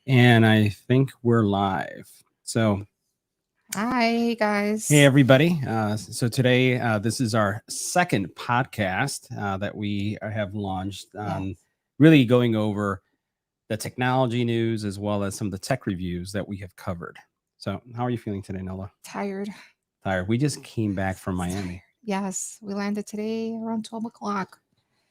And I think we're live. So, Hi, guys. hey, everybody. So today, this is our second podcast that we have launched on really going over the technology news as well as some of the tech reviews that we have covered. So, how are you feeling today, Nola? Tired. Tired. We just came back from Miami. Yes, we landed today around 12 o'clock.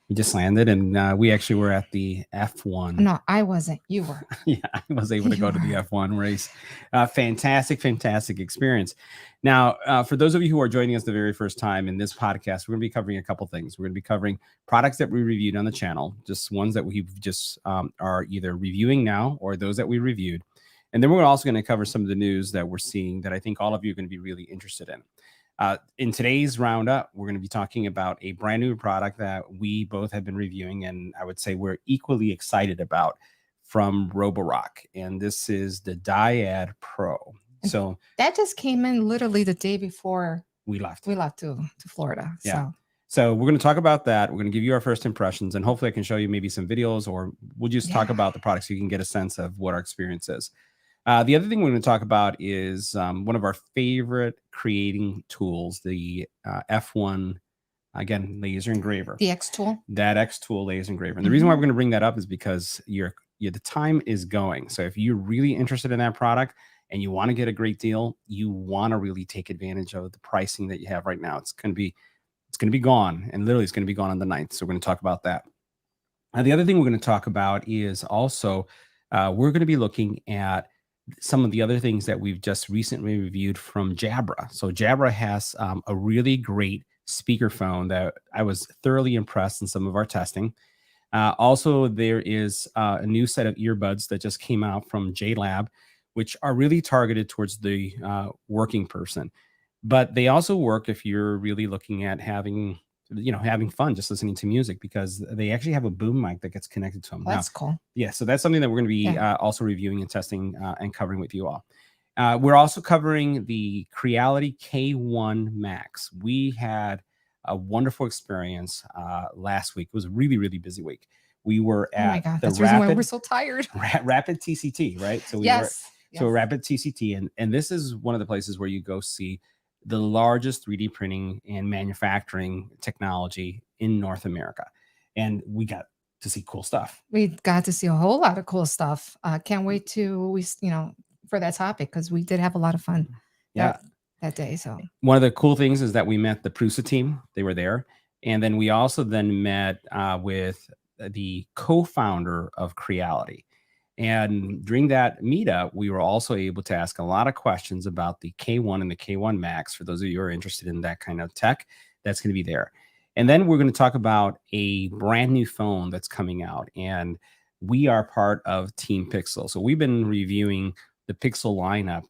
We just landed, and we actually were at the F1. No, I wasn't. You were. Yeah, I was able to go to the F1 race. Fantastic experience. Now, for those of you who are joining us the very first time in this podcast, we're going to be covering a couple things. We're going to be covering products that we reviewed on the channel, just ones that we've just are either reviewing now or those that we reviewed. And then we're also going to cover some of the news that we're seeing that I think all of you are going to be really interested in. In today's roundup, we're going to be talking about a brand new product that we both have been reviewing, and I would say we're equally excited about from Roborock, and this is the Dyad Pro. So that just came in literally the day before we left. We left to Florida. Yeah. So we're going to talk about that. We're going to give you our first impressions, and hopefully I can show you maybe some videos, or we'll just talk about the product so you can get a sense of what our experience is. The other thing we're going to talk about is one of our favorite creating tools, the F1, again, laser engraver. The Xtool. That Xtool laser engraver. And the reason why we're going to bring that up is because the time is going. So if you're really interested in that product and you want to get a great deal, you want to really take advantage of the pricing that you have right now. It's going to be gone, and literally it's going to be gone on the 9th. So we're going to talk about that. The other thing we're going to talk about is also we're going to be looking at some of the other things that we've just recently reviewed from Jabra. So Jabra has a really great speakerphone that I was thoroughly impressed in some of our testing. Also, there is a new set of earbuds that just came out from Jlab, which are really targeted towards the working person. But they also work if you're really looking at having fun just listening to music, because they actually have a boom mic that gets connected to them. That's cool. Yeah, so that's something that we're going to be also reviewing and testing and covering with you all. We're also covering the Crealty K1 Max. We had a wonderful experience last week. It was a really, really busy week. We were at that's the reason why we're so tired. Rapid TCT, right? So so Rapid TCT, and this is one of the places where you go see the largest 3D printing and manufacturing technology in North America. And we got to see cool stuff. We got to see a whole lot of cool stuff. Can't wait for that topic, because we did have a lot of fun that day. So one of the cool things is that we met the Prusa team. They were there. And then we also met with the co-founder of Crealty. And during that meetup, we were also able to ask a lot of questions about the K1 and the K1 Max. For those of you who are interested in that kind of tech, that's going to be there. And then we're going to talk about a brand new phone that's coming out. And we are part of Team Pixel. So we've been reviewing the Pixel lineup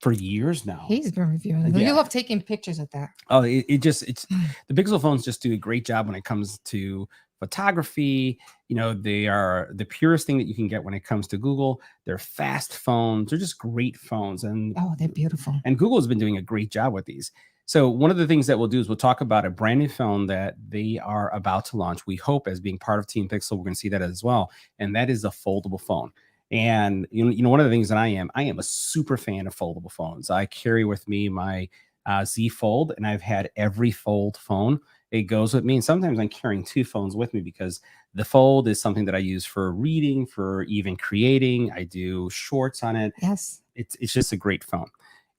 for years now. He's been reviewing it. You love taking pictures of that. Oh, it's the Pixel phones just do a great job when it comes to photography. They are the purest thing that you can get when it comes to Google. They're fast phones. They're just great phones. And they're beautiful. And Google has been doing a great job with these. So one of the things that we'll do is we'll talk about a brand new phone that they are about to launch. We hope, as being part of Team Pixel, we're going to see that as well. And that is a foldable phone. And one of the things that I am a super fan of foldable phones. I carry with me my Z Fold, and I've had every Fold phone. It goes with me, and sometimes I'm carrying two phones with me because the Fold is something that I use for reading, for even creating. I do shorts on it. Yes, it's just a great phone.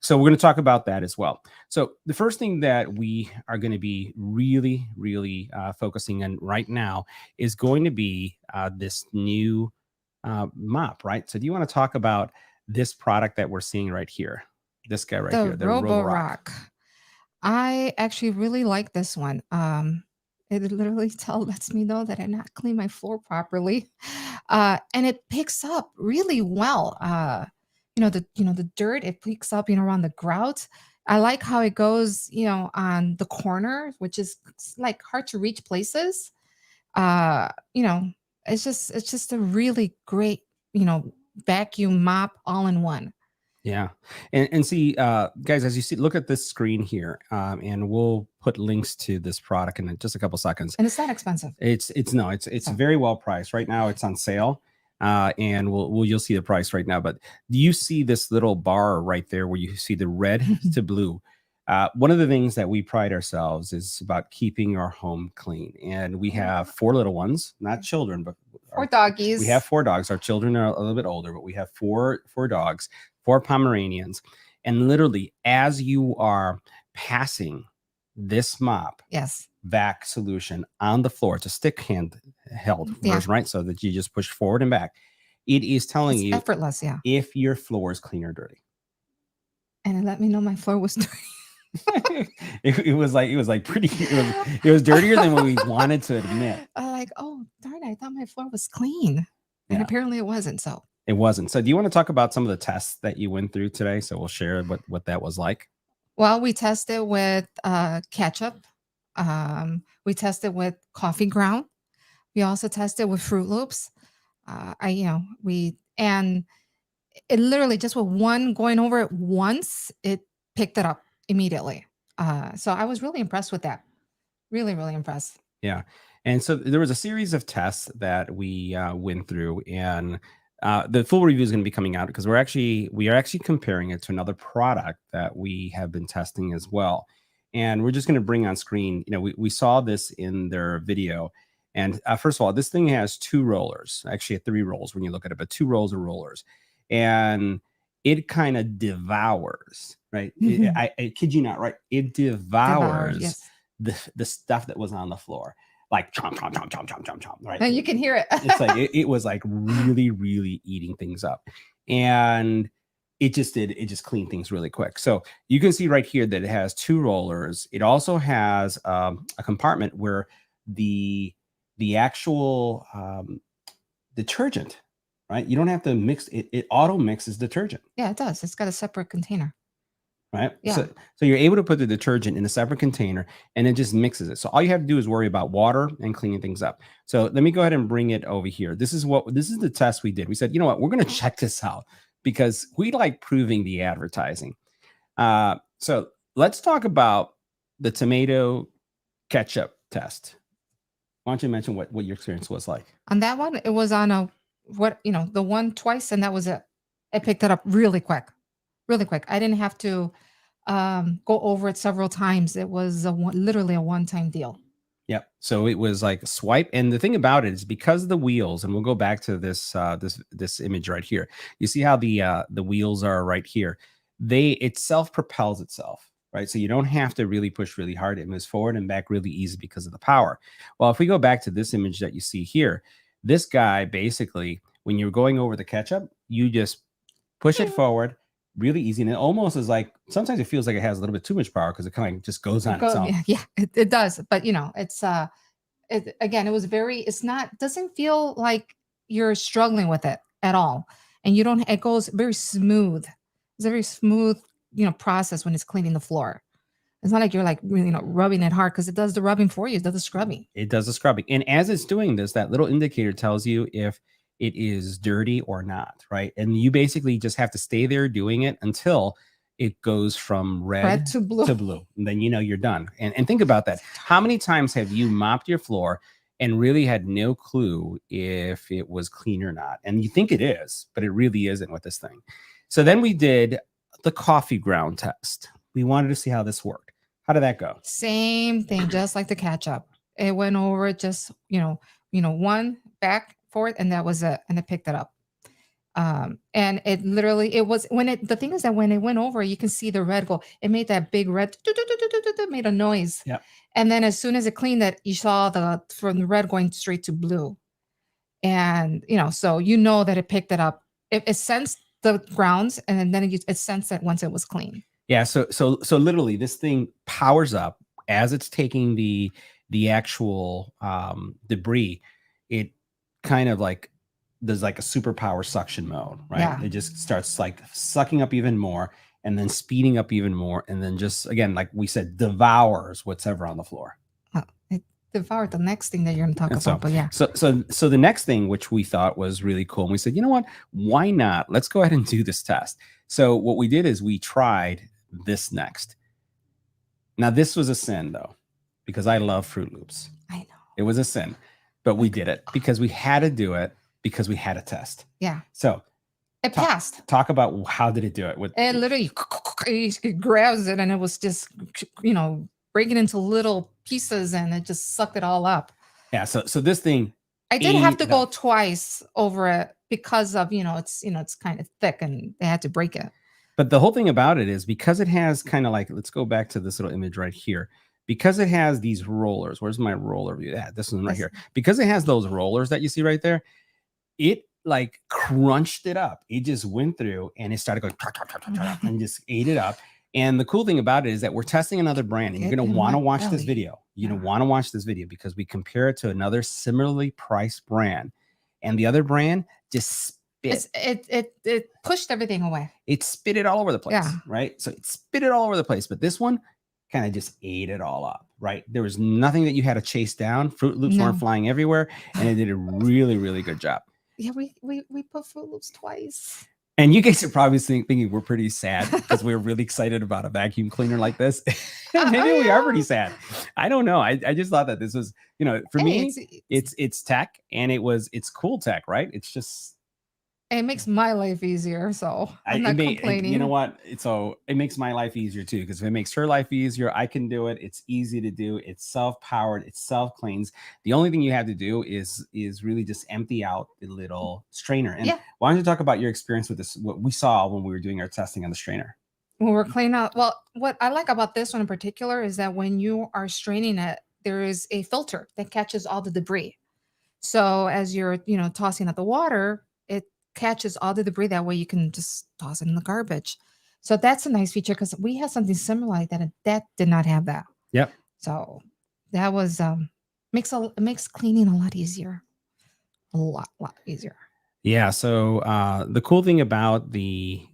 So we're going to talk about that as well. So the first thing that we are going to be really, really focusing on right now is going to be this new mop, right? So do you want to talk about this product that we're seeing right here? This guy right here, the Roborock. I actually really like this one. It literally lets me know that I not clean my floor properly, and it picks up really well. The dirt, it picks up around the grout. I like how it goes on the corner, which is like hard to reach places. It's just a really great vacuum mop all in one. Yeah. And see, guys, as you see, look at this screen here, and we'll put links to this product in just a couple seconds. And it's not expensive. It's very well priced. Right now it's on sale. and you'll see the price right now. But do you see this little bar right there where you see the red to blue? One of the things that we pride ourselves is about keeping our home clean, and we have 4 little ones, not children, but 4 doggies. We have 4 dogs. Our children are a little bit older, but we have four dogs, 4 Pomeranians, and literally as you are passing this mop, Yes, vac solution on the floor, it's a stick handheld version, right? So that you just push forward and back. It is telling you effortless, yeah. if your floor is clean or dirty. And it let me know my floor was dirty. it was like pretty. It was dirtier than what we wanted to admit. Like, oh darn! I thought my floor was clean, and apparently it wasn't. So it wasn't. So do you want to talk about some of the tests that you went through today? So we'll share what that was like. Well, we tested with ketchup. We tested with coffee ground. We also tested with Fruit Loops. And it literally just with one going over it once, it picked it up immediately. So I was really impressed with that. Really, really impressed. Yeah. And so there was a series of tests that we went through, and the full review is going to be coming out because we are actually comparing it to another product that we have been testing as well. And we're just going to bring on screen, we saw this in their video. And first of all, this thing has 2 rollers, actually 3 rolls when you look at it, but 2 rows of rollers. And it kind of devours, right? I kid you not, right? It devours the stuff that was on the floor. Like chomp, chomp, chomp, chomp, chomp, chomp, chomp, right? And you can hear it. It's like it was like really, really eating things up. And it just cleaned things really quick. So you can see right here that it has 2 rollers. It also has a compartment where the actual detergent, right? You don't have to mix it. It auto mixes detergent. Yeah, it does. It's got a separate container. Right. Yeah. So you're able to put the detergent in a separate container and it just mixes it. So all you have to do is worry about water and cleaning things up. So let me go ahead and bring it over here. This is the test we did. We said, you know what, we're going to check this out because we like proving the advertising. So let's talk about the tomato ketchup test. Why don't you mention what your experience was like? On that one, it was on the one twice, and that was it. It picked it up really quick. Really quick. I didn't have to go over it several times. It was literally a one-time deal. Yep. So it was like a swipe. And the thing about it is because of the wheels, and we'll go back to this this image right here. You see how the wheels are right here. It self-propels itself, right? So you don't have to really push really hard. It moves forward and back really easy because of the power. Well, if we go back to this image that you see here, this guy basically, when you're going over the ketchup, you just push it forward really easy. And it almost is like, sometimes it feels like it has a little bit too much power because it kind of just goes on its own. Yeah, it does. But it's again, doesn't feel like you're struggling with it at all. And it goes very smooth. It's a very smooth, process when it's cleaning the floor. It's not like you're like really rubbing it hard because it does the rubbing for you. It does the scrubbing. It does the scrubbing. And as it's doing this, that little indicator tells you if it is dirty or not, right? And you basically just have to stay there doing it until it goes from red to blue. And then you're done. And think about that. How many times have you mopped your floor and really had no clue if it was clean or not? And you think it is, but it really isn't with this thing. So then we did the coffee ground test. We wanted to see how this worked. How did that go? Same thing, just like the ketchup. It went over just, one back forward, and that was it. And it picked it up. And it literally, the thing is that when it went over, you can see the red go, it made that big red, made a noise. Yeah. And then as soon as it cleaned it, you saw from the red going straight to blue. And, so that it picked it up. It sensed the grounds, and then it sensed it once it was clean. Yeah. So literally this thing powers up as it's taking the actual debris. It kind of like there's like a superpower suction mode, right? Yeah. It just starts like sucking up even more and then speeding up even more. And then just, again, like we said, devours whatever on the floor. It devoured the next thing that you're going to talk about, but yeah. So the next thing, which we thought was really cool, and we said, you know what, why not? Let's go ahead and do this test. So what we did is we tried this next. Now, this was a sin though, because I love Fruit Loops. I know. It was a sin, but we did it because we had to do it because we had a test. Yeah. So it passed. Talk about how did it do it? It literally it grabs it and it was just, breaking into little pieces and it just sucked it all up. Yeah. So this thing, I did have to go twice over it because of, it's kind of thick and they had to break it. But the whole thing about it is because it has kind of like, let's go back to this little image right here. Because it has these rollers. Where's my roller view? Yeah, this one right here. Because it has those rollers that you see right there, it like crunched it up. It just went through and it started going and just ate it up. And the cool thing about it is that we're testing another brand and you're going to want to watch this video. You're going to want to watch this video because we compare it to another similarly priced brand and the other brand just it pushed everything away. It spit it all over the place, right? So it spit it all over the place. But this one kind of just ate it all up, right? There was nothing that you had to chase down. Fruit Loops weren't flying everywhere and it did a really, really good job. Yeah, we put Fruit Loops twice. And you guys are probably thinking we're pretty sad because we're really excited about a vacuum cleaner like this. Maybe we are pretty sad. I don't know. I just thought that this was, for me, it's tech and it's cool tech, right? It's just. It makes my life easier, so I'm not complaining. You know what? So it makes my life easier too, because if it makes her life easier, I can do it. It's easy to do. It's self-powered. It self-cleans. The only thing you have to do is really just empty out the little strainer. And why don't you talk about your experience with this? What we saw when we were doing our testing on the strainer. When we're cleaning out, well, what I like about this one in particular is that when you are straining it, there is a filter that catches all the debris. So as you're, tossing out the water, it catches all the debris. That way you can just toss it in the garbage. So that's a nice feature because we had something similar like that and that did not have that. Yep. So that was makes cleaning a lot easier. A lot easier. Yeah. So the cool thing about the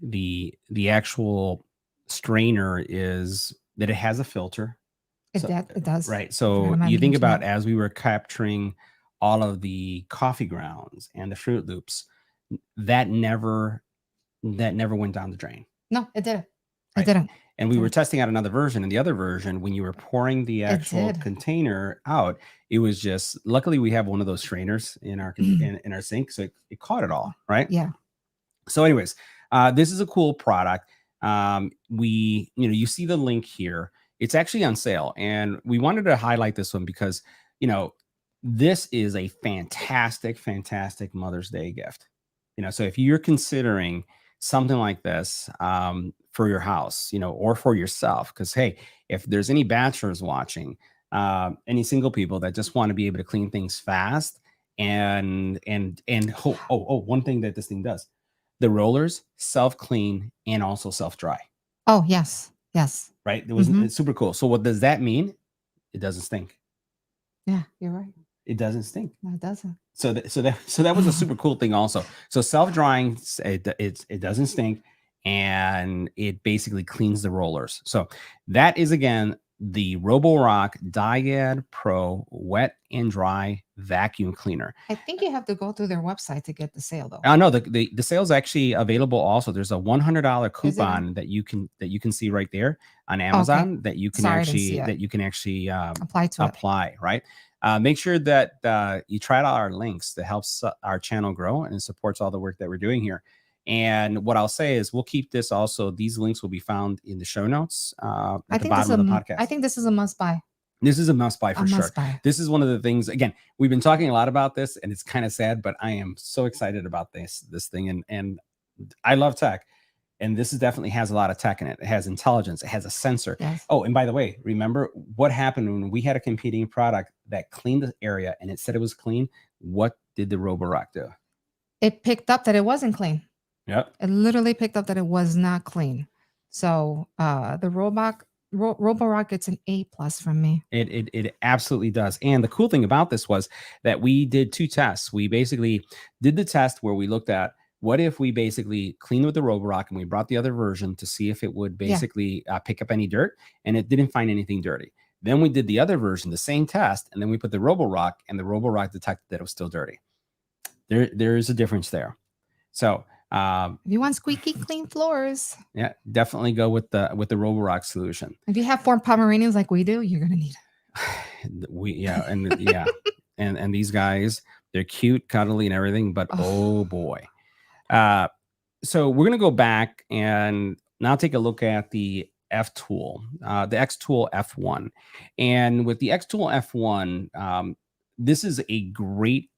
actual strainer is that it has a filter. It does. Right. So you think about as we were capturing all of the coffee grounds and the Fruit Loops, that never went down the drain. No, it didn't. Right? It didn't. And we were testing out another version, and the other version, when you were pouring the actual container out, it was just, luckily we have one of those strainers in our in our sink, so it caught it all, right? Yeah. So anyways, this is a cool product. You see the link here. It's actually on sale, and we wanted to highlight this one because, this is a fantastic Mother's Day gift. So if you're considering something like this for your house, or for yourself, because hey, if there's any bachelors watching, any single people that just want to be able to clean things fast, and one thing that this thing does, the rollers self-clean and also self-dry. Oh, yes. Right. It's super cool. So what does that mean? It doesn't stink. Yeah, you're right. It doesn't stink. No, it doesn't. So that was a super cool thing also. So self-drying, it doesn't stink, and it basically cleans the rollers. So that is, again, the Roborock Dyad Pro wet and dry vacuum cleaner. I think you have to go through their website to get the sale though. No, the sale's actually available also. There's a $100 coupon that you can see right there on Amazon that you can actually apply, right? Make sure that you try out our links. That helps our channel grow and it supports all the work that we're doing here. And what I'll say is we'll keep this also. These links will be found in the show notes at the bottom of the podcast. I think this is a must buy. This is a must buy for sure. This is one of the things, again, we've been talking a lot about this and it's kind of sad, but I am so excited about this thing. And I love tech. And this definitely has a lot of tech in it. It has intelligence. It has a sensor. Yes. Oh, and by the way, remember what happened when we had a competing product that cleaned the area and it said it was clean? What did the Roborock do? It picked up that it wasn't clean. Yep. It literally picked up that it was not clean. So the Roborock gets an A+ from me. It absolutely does. And the cool thing about this was that we did 2 tests. We basically did the test where we looked at what if we basically cleaned with the Roborock and we brought the other version to see if it would basically pick up any dirt, and it didn't find anything dirty. Then we did the other version, the same test, and then we put the Roborock, and the Roborock detected that it was still dirty. There is a difference there. So if you want squeaky clean floors, yeah, definitely go with the Roborock solution. If you have 4 Pomeranians like we do, you're gonna need it. And these guys, They're cute, cuddly, and everything, but Oh, oh boy. So we're going to go back and now take a look at the F-Tool, the Xtool F1. And with the Xtool F1, this is a great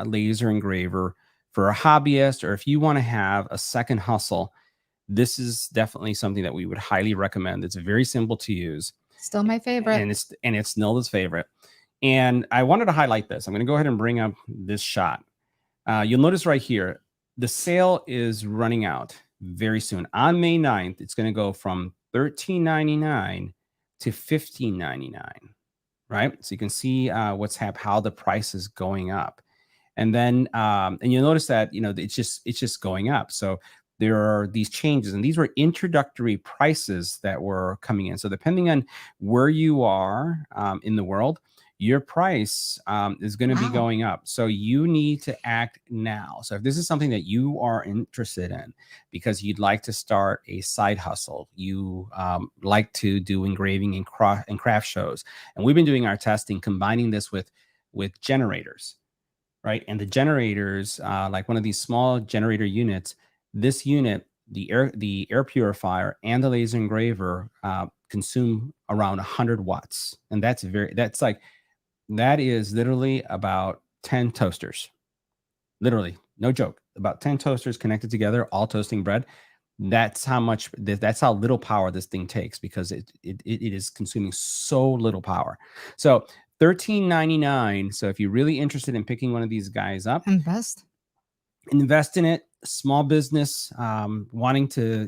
laser engraver for a hobbyist, or if you want to have a second hustle. This is definitely something that we would highly recommend. It's very simple to use, still my favorite. and it's Nilda's favorite. And I wanted to highlight this. I'm going to go ahead and bring up this shot. You'll notice right here, the sale is running out very soon. On May 9th, it's going to go from $13.99 to $15.99, right? So you can see how the price is going up. And then, and you'll notice that, it's just going up. So there are these changes, and these were introductory prices that were coming in. So depending on where you are in the world, your price is going to be Wow. going up. So you need to act now. So if this is something that you are interested in because you'd like to start a side hustle, you like to do engraving and craft shows, and we've been doing our testing, combining this with generators, right? And the generators, like one of these small generator units, this unit, the air purifier and the laser engraver consume around 100 watts. And that is literally about 10 toasters. Literally, no joke, about 10 toasters connected together, all toasting bread. That's how little power this thing takes, because it is consuming so little power. So $13.99. So if you're really interested in picking one of these guys up, Invest in it. Small business, wanting to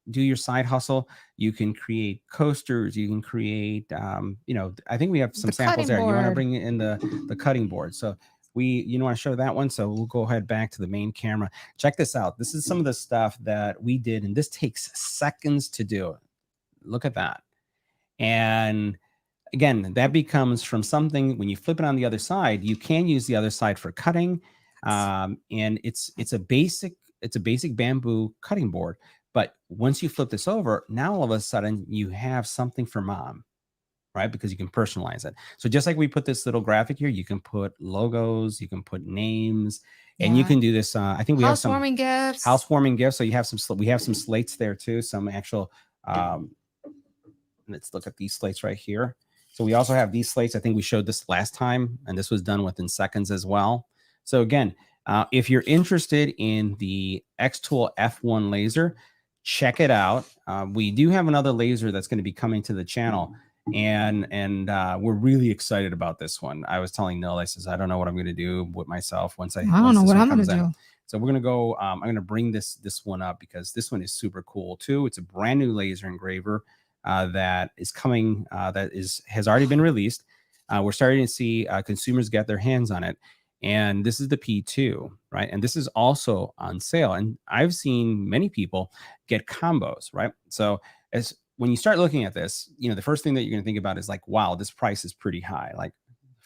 do your side hustle, you can create coasters, you can create I think we have some the samples cutting there. You want to board. bring in the cutting board. So you want to show that one, so we'll go ahead back to the main camera. Check this out. This is some of the stuff that we did, and this takes seconds to do. Look at that. And again, that becomes from something, when you flip it on the other side, you can use the other side for cutting. And it's a basic bamboo cutting board. But once you flip this over, now all of a sudden you have something for mom, right? Because you can personalize it. So just like we put this little graphic here, you can put logos, you can put names, and you Yeah. can do this. I think we have some Housewarming gifts. housewarming gifts. So you have we have some slates there too. Some actual, let's look at these slates right here. So we also have these slates. I think we showed this last time, and this was done within seconds as well. So again, if you're interested in the Xtool F1 laser, check it out. We do have another laser that's going to be coming to the channel, and we're really excited about this one. I was telling Nil, I says, I don't know what I'm going to do with myself once I don't know this what one I'm gonna comes in. do. So we're going to go, I'm going to bring this one up because this one is super cool too. It's a brand new laser engraver that is coming, has already been released. We're starting to see consumers get their hands on it. And this is the P2, right? And this is also on sale. And I've seen many people get combos, right? So when you start looking at this, the first thing that you're going to think about is like, wow, this price is pretty high, like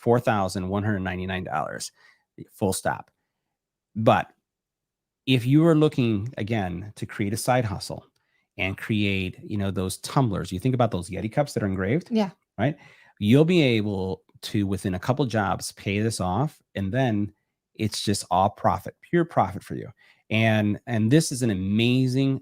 $4,199, full stop. But if you are looking, again, to create a side hustle and create, those tumblers, you think about those Yeti cups that are engraved, Yeah. right? You'll be able to, within a couple jobs, pay this off, and then it's just all profit, pure profit for you. And this is an amazing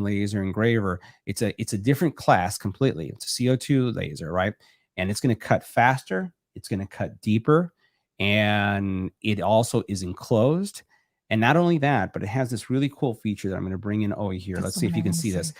laser engraver. It's a different class completely. It's a CO2 laser, right? And it's going to cut faster, it's going to cut deeper, and it also is enclosed. And not only that, but it has this really cool feature that I'm going to bring in over here. That's Let's the see one if I you can wanna see see. this.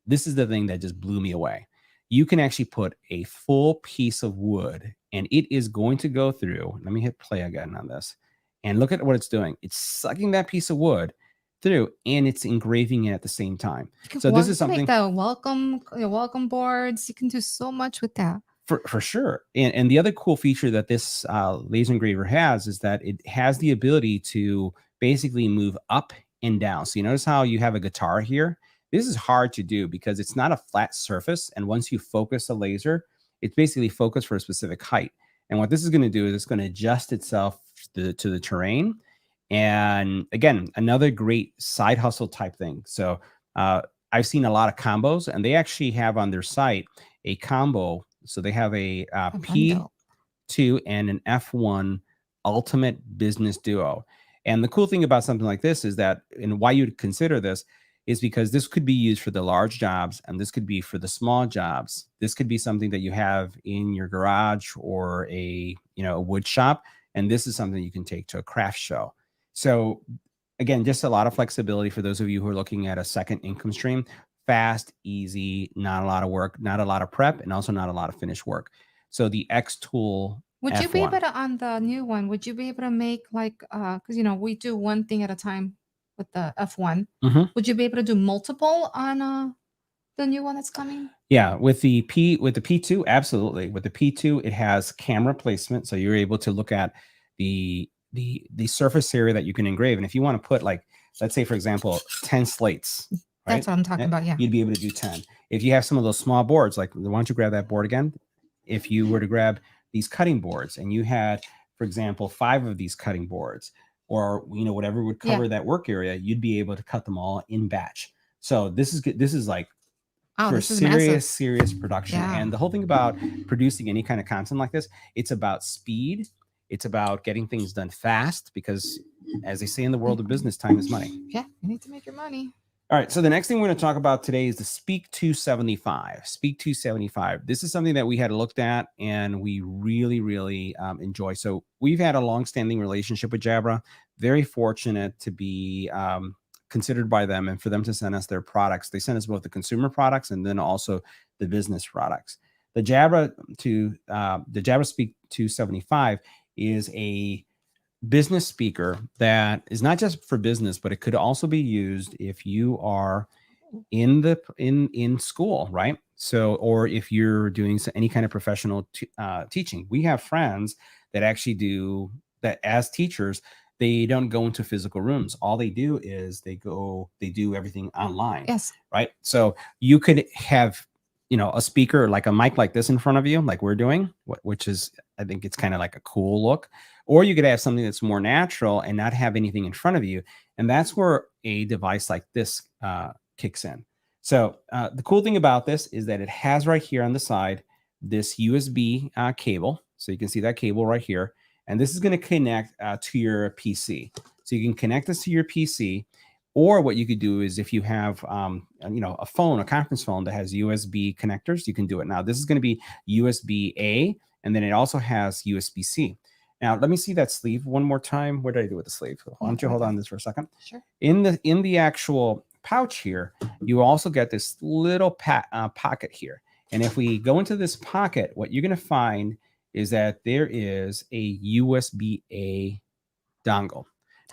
This is the thing that just blew me away. You can actually put a full piece of wood, and it is going to go through. Let me hit play again on this, and look at what it's doing. It's sucking that piece of wood through, and it's engraving it at the same time. So this is You can make something the welcome boards. You can do so much with that. for sure. And the other cool feature that this laser engraver has is that it has the ability to basically move up and down. So you notice how you have a guitar here? This is hard to do because it's not a flat surface. And once you focus a laser, it's basically focused for a specific height. And what this is going to do is it's going to adjust itself to the terrain. And again, another great side hustle type thing. So I've seen a lot of combos, and they actually have on their site a combo. So they have a A bundle. P2 and an F1 ultimate business duo. And the cool thing about something like this is that, and why you'd consider this, is because this could be used for the large jobs and this could be for the small jobs. This could be something that you have in your garage or a wood shop, and this is something you can take to a craft show. So again, just a lot of flexibility for those of you who are looking at a second income stream. Fast, easy, not a lot of work, not a lot of prep, and also not a lot of finished work. So the Xtool Would you be able F1. to, on the new one, would you be able to make like, because we do one thing at a time with the F1. Mhm. Would you be able to do multiple on the new one that's coming? Yeah, with the P2, absolutely. With the P2, it has camera placement, so you're able to look at the surface area that you can engrave. And if you want to put, like, let's say for example, 10 slates, right? That's what I'm talking about. Yeah. You'd be able to do 10. If you have some of those small boards, like, why don't you grab that board again? If you were to grab these cutting boards and you had, for example, 5 of these cutting boards, or whatever would cover that work area, you'd be able to cut them all in batch. So this is like Oh, for this is massive. serious production. Yeah. And the whole thing about producing any kind of content like this, it's about speed. It's about getting things done fast, because as they say in the world of business, time is money. Yeah, you need to make your money. All right, so the next thing we're going to talk about today is the Speak 275. Speak 275. This is something that we had looked at and we really, really enjoy. So we've had a long-standing relationship with Jabra. Very fortunate to be considered by them and for them to send us their products. They sent us both the consumer products and then also the business products. The Jabra Speak 275 is a business speaker that is not just for business, but it could also be used if you are in school, right? So, or if you're doing any kind of professional teaching. We have friends that actually do that as teachers. They don't go into physical rooms. All they do is they do everything online. Yes. Right. So you could have, a speaker, like a mic like this in front of you, like we're doing, which is, I think it's kind of like a cool look. Or you could have something that's more natural and not have anything in front of you. And that's where a device like this kicks in. So the cool thing about this is that it has right here on the side this USB cable. So you can see that cable right here. And this is going to connect to your PC. So you can connect this to your PC. Or what you could do is if you have, a phone, a conference phone that has USB connectors, you can do it. Now, this is going to be USB-A, and then it also has USB-C. Now, let me see that sleeve one more time. What did I do with the sleeve? Why don't you hold on this for a second? Sure. In the actual pouch here, you also get this little pocket here. And if we go into this pocket, what you're going to find is that there is a USB-A dongle.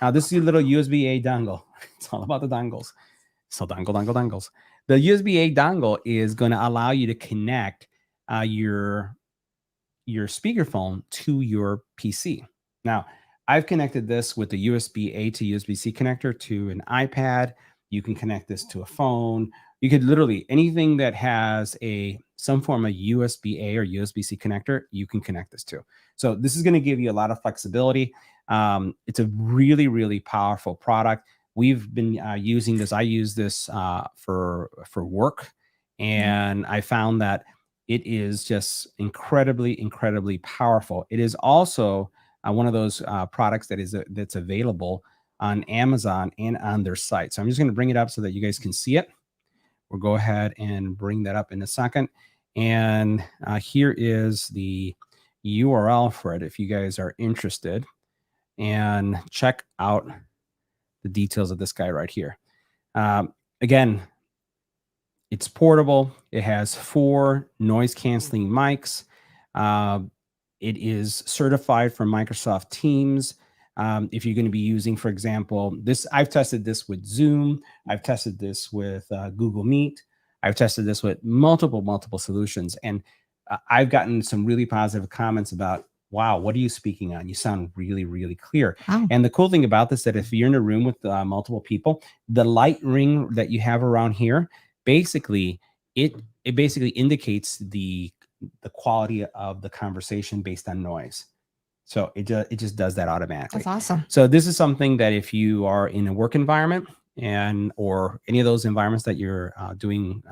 Now, this is your little USB-A dongle. It's all about the dongles. So dongles. The USB-A dongle is going to allow you to connect your speakerphone to your PC. Now, I've connected this with the USB-A to USB-C connector to an iPad. You can connect this to a phone. You could literally, anything that has some form of USB-A or USB-C connector, you can connect this to. So this is going to give you a lot of flexibility. It's a really, really powerful product. We've been using this. I use this for work, and I found that it is just incredibly, incredibly powerful. It is also one of those products that's available on Amazon and on their site. So I'm just going to bring it up so that you guys can see it. We'll go ahead and bring that up in a second. And here is the URL for it if you guys are interested. And check out the details of this guy right here. Again, it's portable. It has 4 noise canceling mics. It is certified for Microsoft Teams. If you're going to be using, for example, I've tested this with Zoom. I've tested this with Google Meet. I've tested this with multiple solutions. And I've gotten some really positive comments about, wow, what are you speaking on? You sound really, really clear. Wow. And the cool thing about this is that if you're in a room with multiple people, the light ring that you have around here, basically, it basically indicates the quality of the conversation based on noise. So it just does that automatically. That's awesome. So this is something that if you are in a work environment or any of those environments that you're doing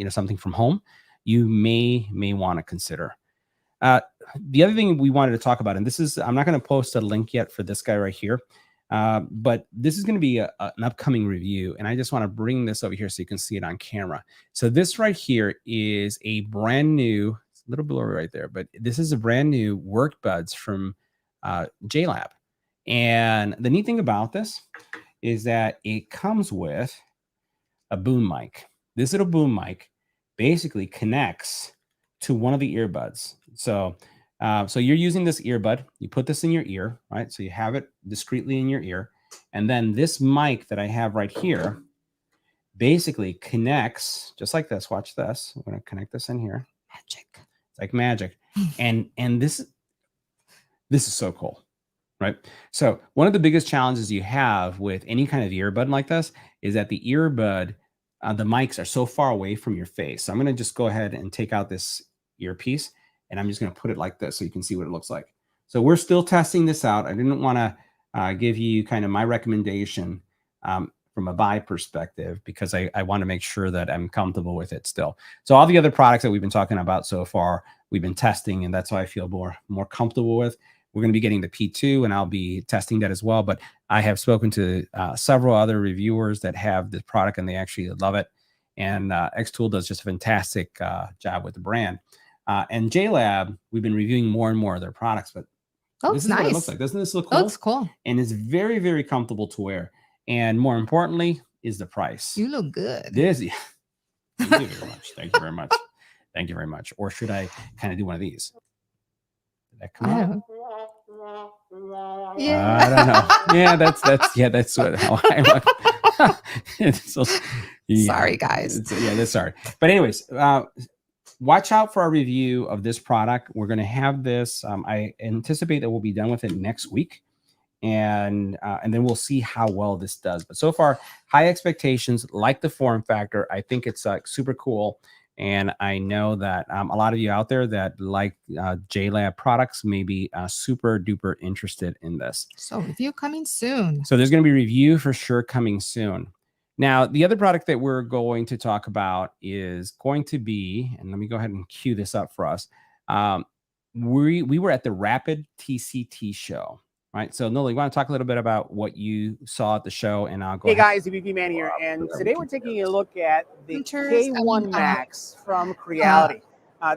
something from home, you may want to consider. The other thing we wanted to talk about, and this is, I'm not going to post a link yet for this guy right here, but this is going to be an upcoming review, and I just want to bring this over here so you can see it on camera. So this right here is a brand new, it's a little blurry right there, but this is a brand new work buds from Jlab. And the neat thing about this is that it comes with a boom mic. This little boom mic basically connects to one of the earbuds. So so you're using this earbud, you put this in your ear, right? So you have it discreetly in your ear. And then this mic that I have right here basically connects just like this. Watch this. I'm going to connect this in here. Magic. It's like magic. and this is so cool, right? So one of the biggest challenges you have with any kind of earbud like this is that the earbud, the mics are so far away from your face. So I'm going to just go ahead and take out this earpiece, and I'm just going to put it like this so you can see what it looks like. So we're still testing this out. I didn't want to give you kind of my recommendation from a buy perspective, because I want to make sure that I'm comfortable with it still. So all the other products that we've been talking about so far, we've been testing, and that's why I feel more comfortable with. We're going to be getting the P2, and I'll be testing that as well. But I have spoken to several other reviewers that have this product, and they actually love it. And Xtool does just a fantastic job with the brand. And Jlab, we've been reviewing more and more of their products, but this is nice. What it looks like. Doesn't this look cool? It looks cool. And it's very, very comfortable to wear. And more importantly is the price. You look good. Thank you very much. Thank you very much. Thank you very much. Or should I kind of do one of these? Did that come out? Yeah. I don't know. Yeah, that's what how I so, yeah. Sorry, guys. That's sorry. But anyways, watch out for our review of this product. We're going to have this. I anticipate that we'll be done with it next week, and then we'll see how well this does. But so far, high expectations. Like the form factor, I think it's super cool. And I know that a lot of you out there that like Jlab products may be super duper interested in this. So review coming soon. So there's going to be review for sure coming soon. Now, the other product that we're going to talk about is going to be, and let me go ahead and cue this up for us. We were at the Rapid TCT show, right? So Nola, you want to talk a little bit about what you saw at the show, and I'll go Hey guys, EBPMAN here, and today we're taking a look at the K1 Max from Crealty.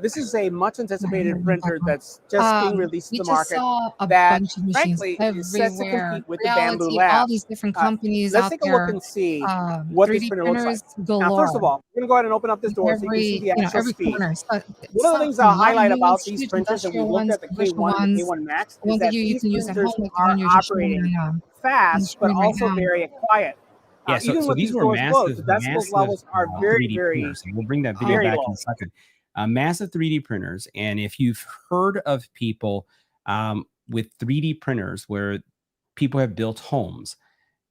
This is a much anticipated printer that's just being released to the market that, frankly, is set to compete with the Bamboo Labs. All these different companies Let's out take a look and see what this printer looks like. Now, first of all, we're going to go ahead and open up this door so you can see the actual speed. One of the things I'll highlight about these printers, and we looked at the K1 and the K1 Max, is that these printers are operating fast, but also very quiet. Yeah, so these were massive, the decibel levels are very, very, we'll bring that video back in a second. Massive 3D printers. And if you've heard of people with 3D printers where people have built homes,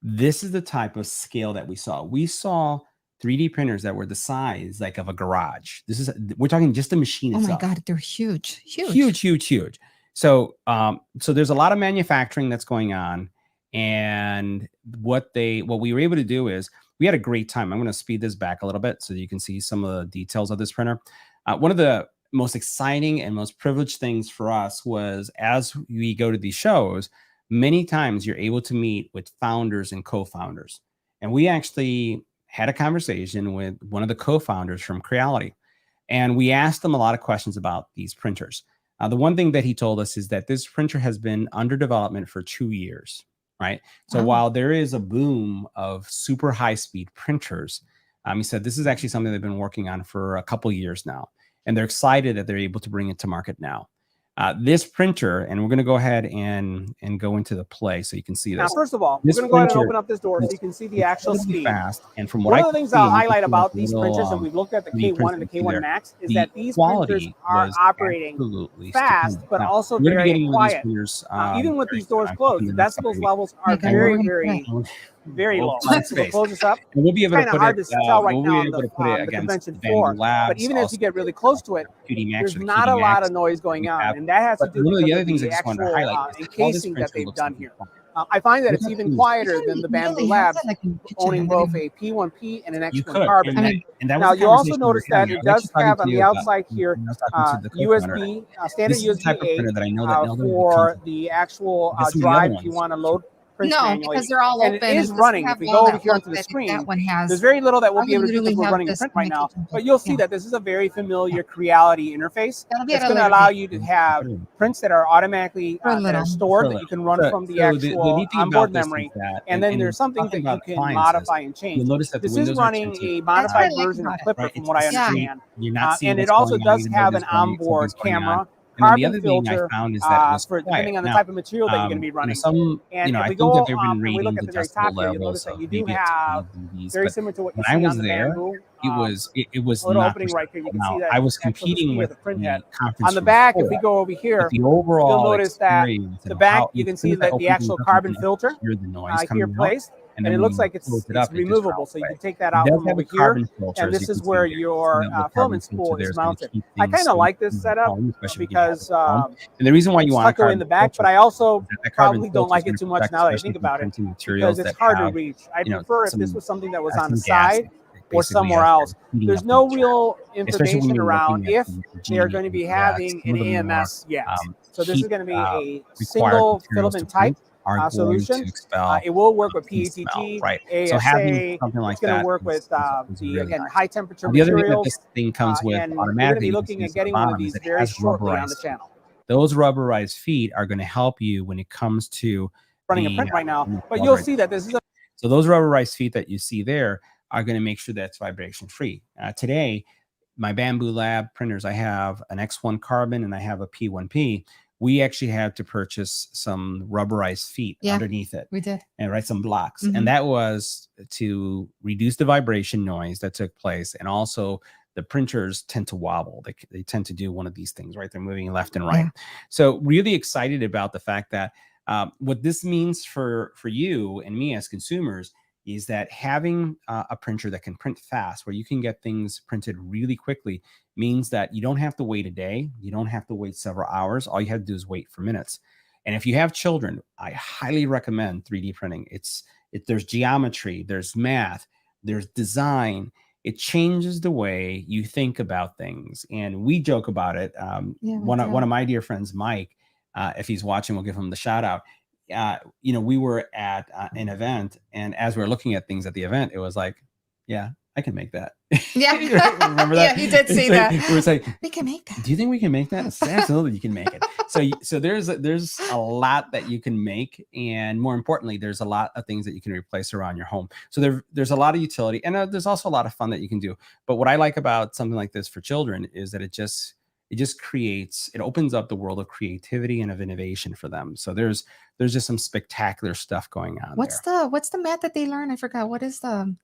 this is the type of scale that we saw. We saw 3D printers that were the size like of a garage. We're talking just the machine itself. Oh my God, they're huge, huge. So so there's a lot of manufacturing that's going on. And what we were able to do is we had a great time. I'm going to speed this back a little bit so you can see some of the details of this printer. One of the most exciting and most privileged things for us was, as we go to these shows, many times you're able to meet with founders and co-founders. And we actually had a conversation with one of the co-founders from Crealty. And we asked them a lot of questions about these printers. The one thing that he told us is that this printer has been under development for 2 years, right? So while there is a boom of super high-speed printers, he said this is actually something they've been working on for a couple of years now, and they're excited that they're able to bring it to market now. This printer, and we're going to go ahead and go into the play so you can see this. Now, first of all, we're going to go ahead and open up this door so you can see the actual speed. Fast, and from what one of the things I'll highlight about these printers, and we've looked at the K1 and the K1 Max, is that these printers are operating fast, but also very quiet. Even with these doors closed, the decibel levels are very, very low. We'll close this up. And we'll be able to put hard to tell right now on the convention floor, but even as you get really close to it, there's not a lot of noise going on, and that has to do with the actual encasing that they've done here. I find that it's even quieter than the Bamboo Labs, owning both a P1P and an X1 carbon. Now, you also notice that it does have on the outside here USB, standard USB-A for the actual drive if you want to load prints manually. Because they're all open. And it is running. If we go over here onto the screen, there's very little that we'll be able to do because we're running a print right now. But you'll see that this is a very familiar Crealty interface. It's going to allow you to have prints that are automatically that are stored that you can run from the actual onboard memory. And then there's something that you can modify and change. You'll notice that this is running a modified version of Clipper, from what I understand. And it also does have an onboard camera. And the other thing I found is that it was for depending on the type of material that you're going to be running. And if we go up and we look at the very top here, you'll notice that you do have very similar to what you see on the Bamboo. It was little opening right here. You can see that I was competing with the print head. conference On the back, if we go over here, the overall you'll notice that the back, you can see that the actual carbon filter here placed. And it looks like it's removable, so you can take that out from over here, and this is where your filament spool is mounted. I kind of like this setup because and the reason why you want to go in the back, but I also probably don't like it too much now that I think about it, because it's hard to reach. I prefer if this was something that was on the side or somewhere else. There's no real information around if they are going to be having an EMS yet. So this is going to be a single filament type solution. It will work with PETG, ASA. So having something like it's going to work with again high temperature materials. The other thing that this thing comes with automatically, we're going to be looking at getting one of these very shortly on the channel. Those rubberized feet are going to help you when it comes to running a print right now. But you'll see that this is so those rubberized feet that you see there are going to make sure that it's vibration free. Today, my Bamboo Lab printers, I have an X1 carbon and I have a P1P. We actually had to purchase some rubberized feet underneath it. We did. And write some blocks. And that was to reduce the vibration noise that took place. And also the printers tend to wobble. They tend to do one of these things, right? They're moving left and right. So really excited about the fact that what this means for you and me as consumers is that having a printer that can print fast, where you can get things printed really quickly, means that you don't have to wait a day. You don't have to wait several hours. All you have to do is wait for minutes. And if you have children, I highly recommend 3D printing. There's geometry, there's math, there's design. It changes the way you think about things. And we joke about it. One of my dear friends, Mike, if he's watching, we'll give him the shout out. We were at an event, and as we were looking at things at the event, it was like, yeah, I can make that. Yeah. Remember that? Yeah, he did say that. It was like, we can make that. Do you think we can make that? Absolutely, you can make it. So there's a lot that you can make, and more importantly, there's a lot of things that you can replace around your home. So there's a lot of utility, and there's also a lot of fun that you can do. But what I like about something like this for children is that it just opens up the world of creativity and of innovation for them. So there's just some spectacular stuff going on. What's the math that they learn? I forgot. What is the?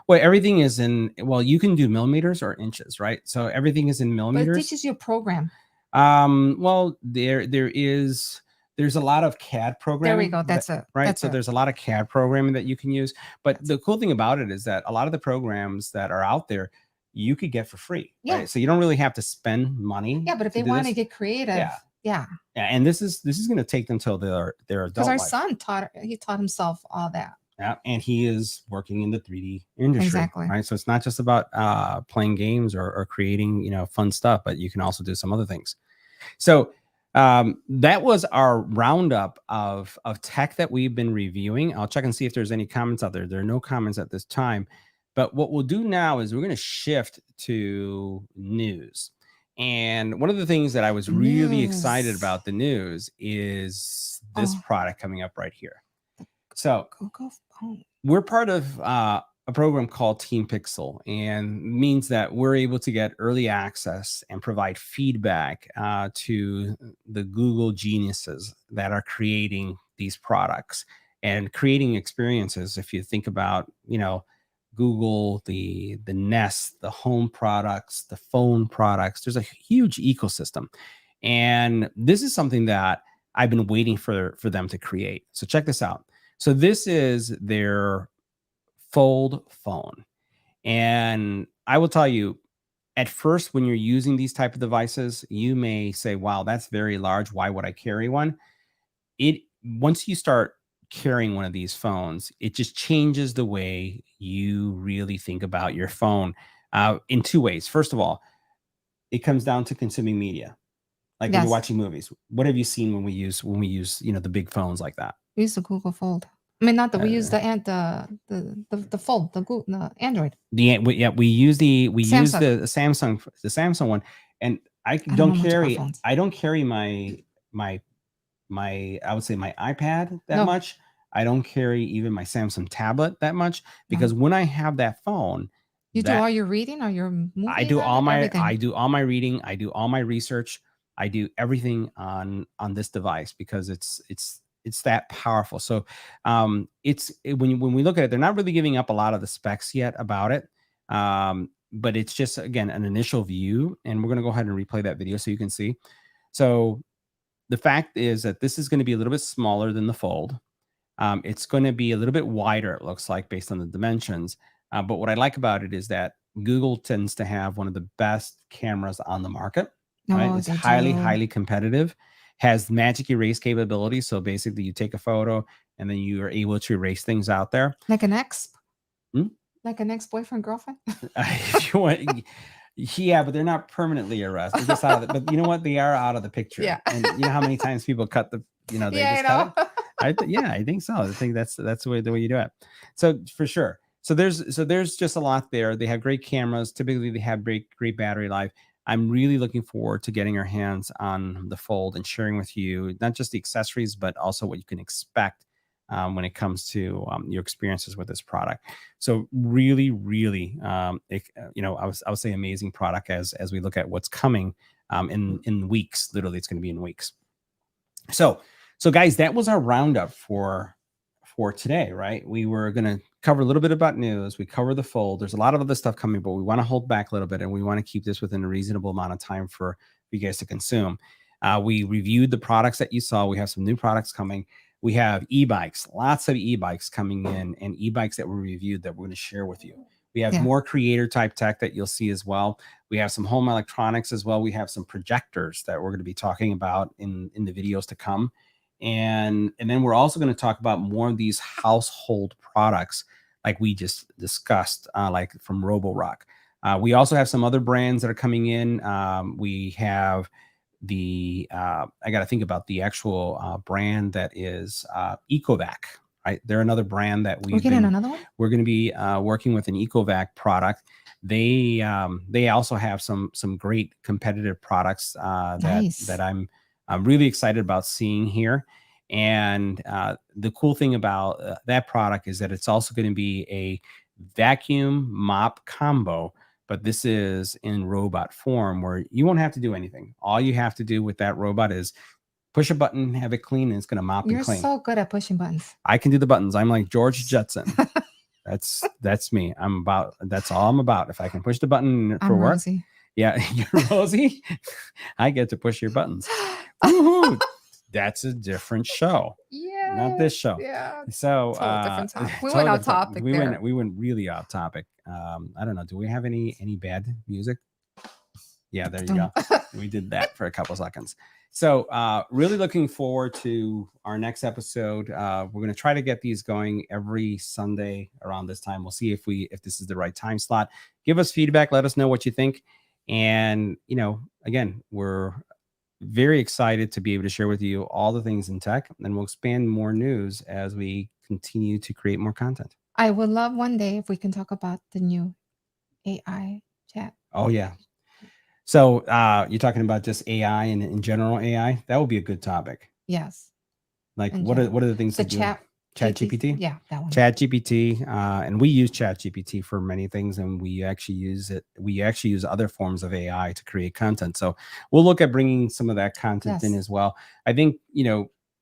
Well, everything is in. Well, you can do millimeters or inches, right? So everything is in millimeters. But it teaches you a program. Well, there's a lot of CAD programming. There we go. That's it. Right. So there's a lot of CAD programming that you can use. But the cool thing about it is that a lot of the programs that are out there, you could get for free. Yeah. Right? So you don't really have to spend money. Yeah, but if they want to get creative, yeah. And this is going to take them till their adult. Because our son taught himself all that. Yeah, and he is working in the 3D industry. Exactly. Right. So it's not just about playing games or creating fun stuff, but you can also do some other things. So that was our roundup of tech that we've been reviewing. I'll check and see if there's any comments out there. There are no comments at this time. But what we'll do now is we're going to shift to news. And one of the things that I was really excited about the news is this product coming up right here. So we're part of a program called Team Pixel, and means that we're able to get early access and provide feedback to the Google geniuses that are creating these products and creating experiences. If you think about, Google, the Nest, the home products, the phone products, there's a huge ecosystem. And this is something that I've been waiting for them to create. So check this out. So this is their fold phone. And I will tell you, at first, when you're using these type of devices, you may say, wow, that's very large. Why would I carry one? Once you start carrying one of these phones, it just changes the way you really think about your phone in two ways. First of all, it comes down to consuming media. Like when you're watching movies, what have you seen when we use the big phones like that? We use the Google Fold. I mean, not that we use the Fold, the Android. We use the Samsung one, and I don't carry my I would say my iPad that much. I don't carry even my Samsung tablet that much because when I have that phone, you do all your reading or your movie. I do all my reading. I do all my research. I do everything on this device because it's that powerful. So when we look at it, they're not really giving up a lot of the specs yet about it. But it's just, again, an initial view, and we're going to go ahead and replay that video so you can see. So the fact is that this is going to be a little bit smaller than the Fold. It's going to be a little bit wider, it looks like, based on the dimensions. But what I like about it is that Google tends to have one of the best cameras on the market. Right? It's highly competitive, has magic erase capability. So basically you take a photo and then you are able to erase things out there. Like an ex? Like an ex-boyfriend, girlfriend? If you want, yeah, but they're not permanently erased. They're just out of but you know what? They are out of the picture. Yeah. And you know how many times people cut they just cut it? I think so. I think that's the way you do it. So for sure. So there's just a lot there. They have great cameras. Typically they have great battery life. I'm really looking forward to getting our hands on the Fold and sharing with you not just the accessories, but also what you can expect when it comes to your experiences with this product. So really, I would say amazing product as we look at what's coming in weeks. Literally, it's going to be in weeks. So guys, that was our roundup for today, right? We were going to cover a little bit about news. We cover the Fold. There's a lot of other stuff coming, but we want to hold back a little bit, and we want to keep this within a reasonable amount of time for you guys to consume. We reviewed the products that you saw. We have some new products coming. We have e-bikes, lots of e-bikes coming in, and e-bikes that were reviewed that we're going to share with you. We have more creator type tech that you'll see as well. We have some home electronics as well. We have some projectors that we're going to be talking about in the videos to come. And then we're also going to talk about more of these household products like we just discussed, like from Roborock. We also have some other brands that are coming in. We have I got to think about the actual brand that is Ecovac, right? They're another brand that we're going to be working with an Ecovac product. They also have some great competitive products that I'm really excited about seeing here. And the cool thing about that product is that it's also going to be a vacuum mop combo, but this is in robot form where you won't have to do anything. All you have to do with that robot is push a button, have it clean, and it's going to mop and clean. You're so good at pushing buttons. I can do the buttons. I'm like George Jetson. That's me. That's all I'm about. If I can push the button for work. Rosie. Yeah, you're Rosie. I get to push your buttons. Woo-hoo. That's a different show. Yeah. Not this show. Yeah. So different topic. We went off topic. We went really off topic. I don't know. Do we have any bad music? Yeah, there you go. We did that for a couple seconds. So really looking forward to our next episode. We're going to try to get these going every Sunday around this time. We'll see if this is the right time slot. Give us feedback. Let us know what you think. And, again, we're very excited to be able to share with you all the things in tech, and we'll expand more news as we continue to create more content. I would love one day if we can talk about the new AI chat. Oh, yeah. So you're talking about just AI and in general AI? That would be a good topic. Yes. Like what are the things that Chat GPT? Yeah, that one. Chat GPT, and we use Chat GPT for many things, and we actually use it. We actually use other forms of AI to create content. So we'll look at bringing some of that content in as well. I think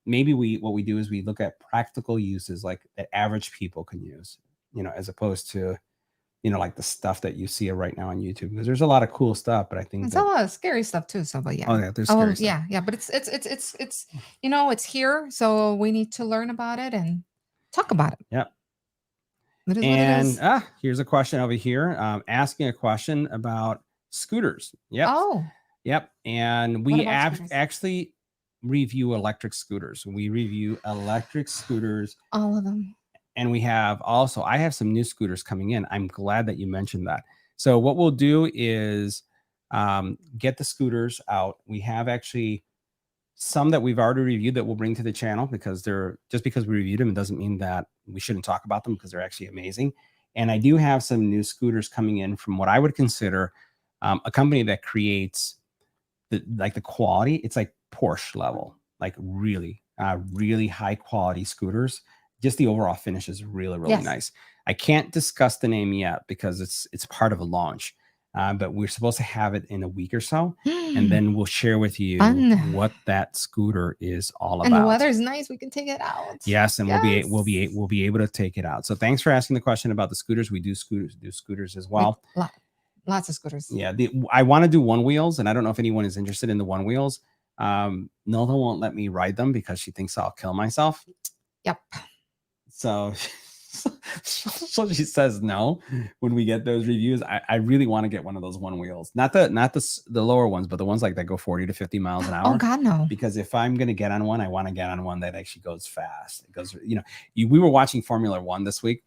maybe what we do is we look at practical uses like that average people can use, as opposed to like the stuff that you see right now on YouTube, because there's a lot of cool stuff, but I think it's a lot of scary stuff too. So, but yeah. Oh yeah, there's scary stuff. Yeah, but it's it's here, so we need to learn about it and talk about it. Yeah. It is what it is. Here's a question over here, asking a question about scooters. Yep. Oh. Yep. And we actually review electric scooters. We review electric scooters. All of them. And we have also, I have some new scooters coming in. I'm glad that you mentioned that. So what we'll do is get the scooters out. We have actually some that we've already reviewed that we'll bring to the channel, because they're, just because we reviewed them, it doesn't mean that we shouldn't talk about them, because they're actually amazing. And I do have some new scooters coming in from what I would consider a company that creates the quality. It's like Porsche level, like really high quality scooters. Just the overall finish is really nice. I can't discuss the name yet because it's part of a launch, but we're supposed to have it in a week or so, and then we'll share with you what that scooter is all about. And the weather's nice; we can take it out. Yes, and we'll be able to take it out. So thanks for asking the question about the scooters. We do scooters as well. Lots of scooters. Yeah, I want to do one wheels, and I don't know if anyone is interested in the one wheels. Nilda won't let me ride them because she thinks I'll kill myself. Yep. So she says no when we get those reviews. I really want to get one of those one wheels, not the lower ones, but the ones like that go 40 to 50 miles an hour. Oh God, no! Because if I'm going to get on one, I want to get on one that actually goes fast. It goes, we were watching Formula One this week,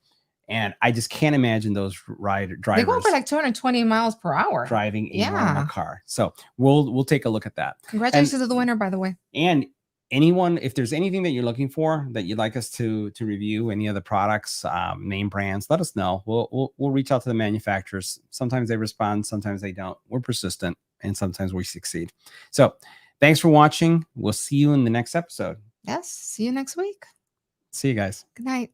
and I just can't imagine those drivers. They go for like 220 miles per hour driving a normal car. So we'll take a look at that. Congratulations to the winner, by the way. And anyone, if there's anything that you're looking for that you'd like us to review, any of the products, name brands, let us know. We'll reach out to the manufacturers. Sometimes they respond, sometimes they don't. We're persistent, and sometimes we succeed. So thanks for watching. We'll see you in the next episode. Yes, see you next week. See you guys. Good night.